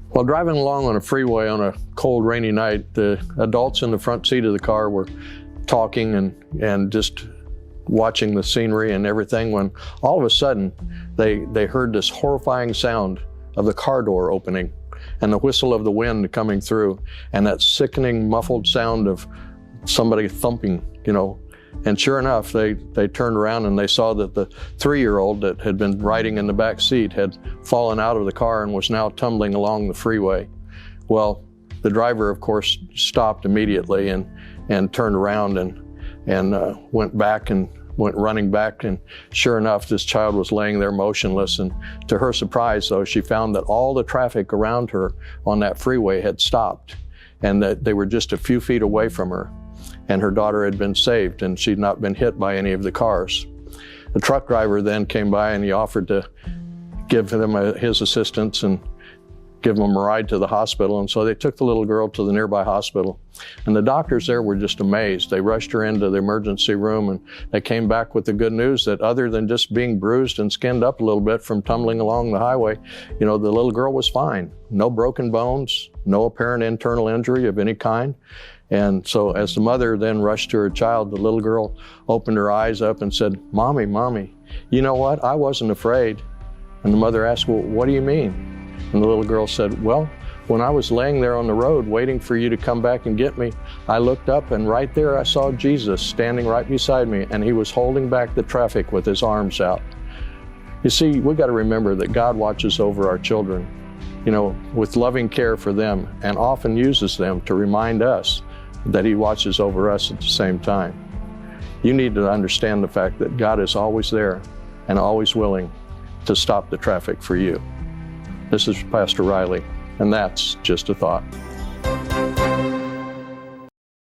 While driving along on a freeway on a cold, rainy night, the adults in the front seat of the car were talking and just watching the scenery and everything, when all of a sudden they heard this horrifying sound of the car door opening and the whistle of the wind coming through and that sickening muffled sound of somebody thumping, And sure enough, they turned around and they saw that the 3-year-old that had been riding in the back seat had fallen out of the car and was now tumbling along the freeway. Well, the driver, of course, stopped immediately and turned around and went running back. And sure enough, this child was laying there motionless. And to her surprise, though, she found that all the traffic around her on that freeway had stopped and that they were just a few feet away from her. And her daughter had been saved and she'd not been hit by any of the cars. The truck driver then came by and he offered to give them his assistance and give them a ride to the hospital. And so they took the little girl to the nearby hospital. And the doctors there were just amazed. They rushed her into the emergency room and they came back with the good news that other than just being bruised and skinned up a little bit from tumbling along the highway, the little girl was fine. No broken bones, no apparent internal injury of any kind. And so as the mother then rushed to her child, the little girl opened her eyes up and said, "Mommy, Mommy, you know what? I wasn't afraid." And the mother asked, "Well, what do you mean?" And the little girl said, "Well, when I was laying there on the road waiting for you to come back and get me, I looked up and right there I saw Jesus standing right beside me and he was holding back the traffic with his arms out." You see, we've got to remember that God watches over our children, with loving care for them and often uses them to remind us that he watches over us at the same time. You need to understand the fact that God is always there and always willing to stop the traffic for you. This is Pastor Riley, and that's just a thought.